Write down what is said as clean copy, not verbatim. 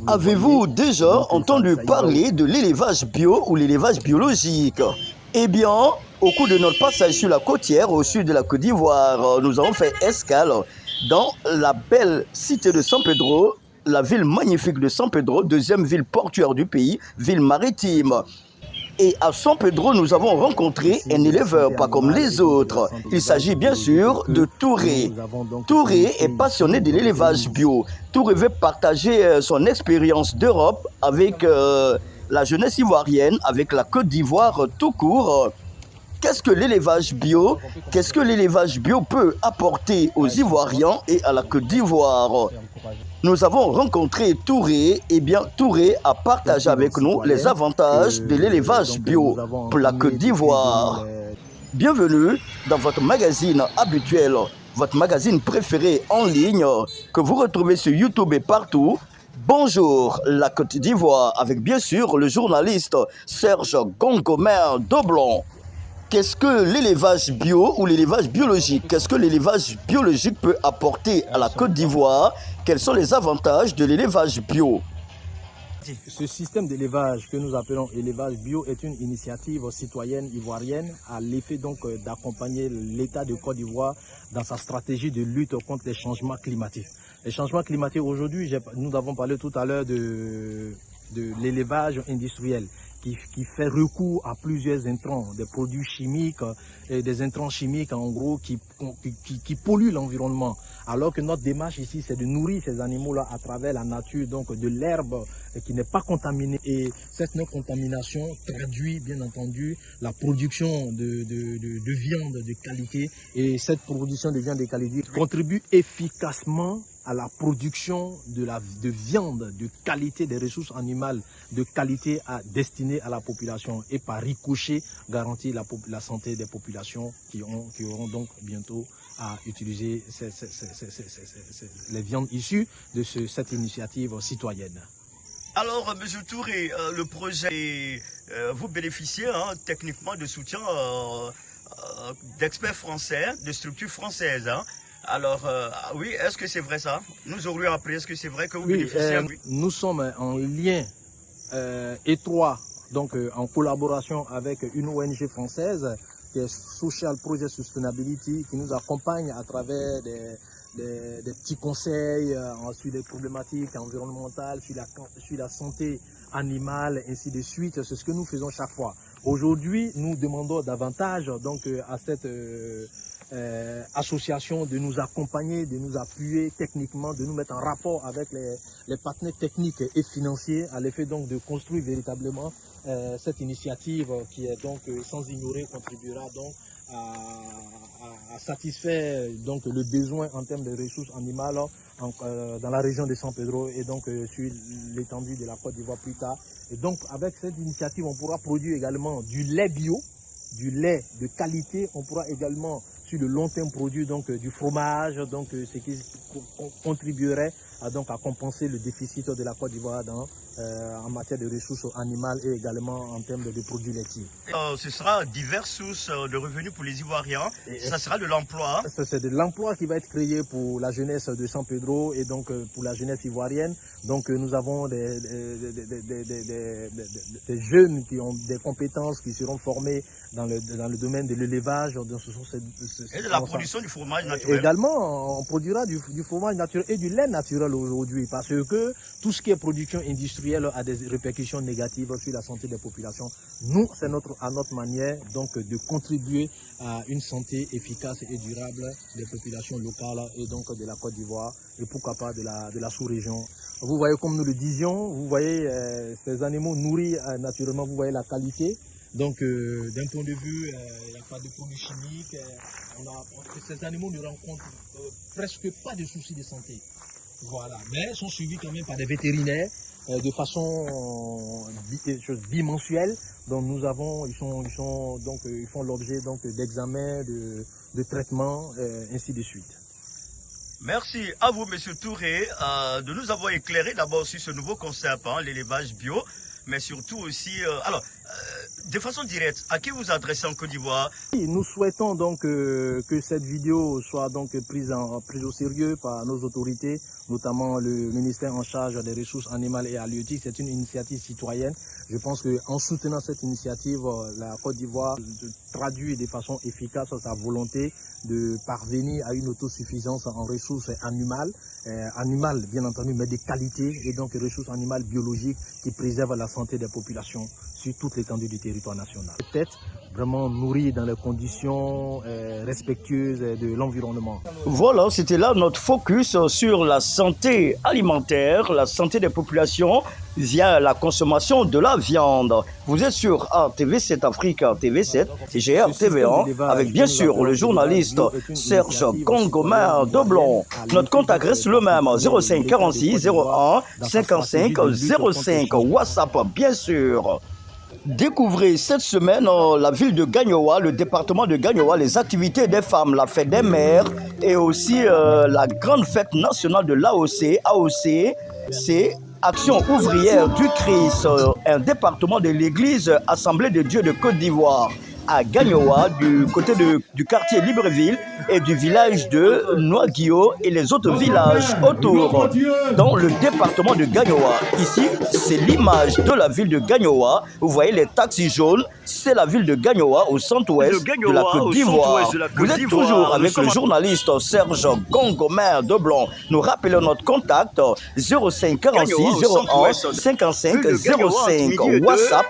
Avez-vous déjà entendu parler de l'élevage bio ou l'élevage biologique? Eh bien, au cours de notre passage sur la côtière au sud de la Côte d'Ivoire, nous avons fait escale dans la belle cité de San Pedro, la ville magnifique de San Pedro, deuxième ville portuaire du pays, ville maritime. Et à San Pedro, nous avons rencontré un éleveur pas comme les autres. Il s'agit bien sûr de Touré. Touré est passionné de l'élevage bio. Touré veut partager son expérience d'Europe avec la jeunesse ivoirienne, avec la Côte d'Ivoire tout court. Qu'est-ce que l'élevage bio? Qu'est-ce que l'élevage bio peut apporter aux Ivoiriens et à la Côte d'Ivoire? Nous avons rencontré Touré, et bien Touré a partagé avec nous les avantages de l'élevage bio pour la Côte d'Ivoire. Bienvenue dans votre magazine habituel, votre magazine préféré en ligne que vous retrouvez sur YouTube et partout. Bonjour la Côte d'Ivoire avec bien sûr le journaliste Serge Gongomer Doblon. Qu'est-ce que l'élevage bio ou l'élevage biologique? Qu'est-ce que l'élevage biologique peut apporter à la Côte d'Ivoire? Quels sont les avantages de l'élevage bio? Ce système d'élevage que nous appelons élevage bio est une initiative citoyenne ivoirienne à l'effet donc d'accompagner l'État de Côte d'Ivoire dans sa stratégie de lutte contre les changements climatiques. Les changements climatiques aujourd'hui, nous avons parlé tout à l'heure de l'élevage industriel qui fait recours à plusieurs intrants, des produits chimiques, et des intrants chimiques en gros qui polluent l'environnement. Alors que notre démarche ici, c'est de nourrir ces animaux-là à travers la nature, donc de l'herbe qui n'est pas contaminée. Et cette non-contamination traduit bien entendu la production de viande de qualité. Et cette production de viande de qualité contribue efficacement à la production de viande de qualité, des ressources animales de qualité destinées à la population et par ricochet garantir la santé des populations qui auront donc bientôt à utiliser les viandes issues de cette initiative citoyenne. Alors, M. Touré, le projet, vous bénéficiez techniquement de soutien d'experts français, de structures françaises. Alors, oui, est-ce que c'est vrai ça? Nous aurions appris, est-ce que c'est vrai que vous bénéficiez? Nous sommes en lien étroit, donc en collaboration avec une ONG française qui est Social Project Sustainability, qui nous accompagne à travers des petits conseils sur les problématiques environnementales, sur la santé animale, ainsi de suite. C'est ce que nous faisons chaque fois. Aujourd'hui, nous demandons davantage donc à cette association de nous accompagner, de nous appuyer techniquement, de nous mettre en rapport avec les partenaires techniques et financiers à l'effet donc de construire véritablement cette initiative qui est donc sans ignorer contribuera donc à satisfaire donc le besoin en termes de ressources animales dans la région de San Pedro et donc sur l'étendue de la Côte d'Ivoire plus tard. Et donc avec cette initiative, on pourra produire également du lait bio, du lait de qualité. On pourra également sur le long terme produire donc du fromage, donc ce qui contribuerait à compenser le déficit de la Côte d'Ivoire en matière de ressources animales et également en termes de produits laitiers. Ce sera diverses sources de revenus pour les Ivoiriens. Ça sera de l'emploi. C'est de l'emploi qui va être créé pour la jeunesse de San Pedro et donc pour la jeunesse ivoirienne. Donc nous avons des jeunes qui ont des compétences qui seront formés dans le domaine de l'élevage. Et de la production du fromage naturel. Également, on produira du fromage naturel et du lait naturel aujourd'hui parce que tout ce qui est production industrielle a des répercussions négatives sur la santé des populations. Nous, c'est à notre manière donc de contribuer à une santé efficace et durable des populations locales et donc de la Côte d'Ivoire et pourquoi pas de la sous-région. Vous voyez, comme nous le disions, vous voyez ces animaux nourris naturellement, vous voyez la qualité. Donc, d'un point de vue, il n'y a pas de produits chimiques. Ces animaux ne rencontrent presque pas de soucis de santé. Voilà, mais sont suivis quand même par des vétérinaires de façon bimensuelle. Donc, ils font l'objet d'examens, de traitements, ainsi de suite. Merci à vous, Monsieur Touré, de nous avoir éclairé d'abord sur ce nouveau concept, l'élevage bio, mais surtout aussi, De façon directe, à qui vous adressez en Côte d'Ivoire? Nous souhaitons donc que cette vidéo soit donc prise au sérieux par nos autorités, notamment le ministère en charge des ressources animales et halieutiques. C'est une initiative citoyenne. Je pense qu'en soutenant cette initiative, la Côte d'Ivoire traduit de façon efficace sa volonté de parvenir à une autosuffisance en ressources animales, bien entendu, mais de qualité, et donc ressources animales biologiques qui préservent la santé des populations sur toute l'étendue du territoire national. Peut-être vraiment nourri dans les conditions respectueuses de l'environnement. Voilà, c'était là notre focus sur la santé alimentaire, la santé des populations via la consommation de la viande. Vous êtes sur RTV7 Afrique, TV7, TGR, TV1, avec bien sûr le journaliste Serge Congomer Doblon. Notre contact reste le même, 05 46 01 55 05, WhatsApp bien sûr. Découvrez cette semaine la ville de Gagnoa, le département de Gagnoa, les activités des femmes, la fête des mères et aussi la grande fête nationale de l'AOC. AOC, c'est Action ouvrière du Christ, un département de l'église Assemblée de Dieu de Côte d'Ivoire à Gagnoa, du côté du quartier Libreville et du village de Noaguio et les autres villages autour dans le département de Gagnoa. Ici, c'est l'image de la ville de Gagnoa. Vous voyez les taxis jaunes, c'est la ville de Gagnoa au centre-ouest de la Côte d'Ivoire. Vous êtes toujours avec le journaliste Serge Congomer Doblon. Nous rappelons notre contact 05 46 01 55 05 WhatsApp.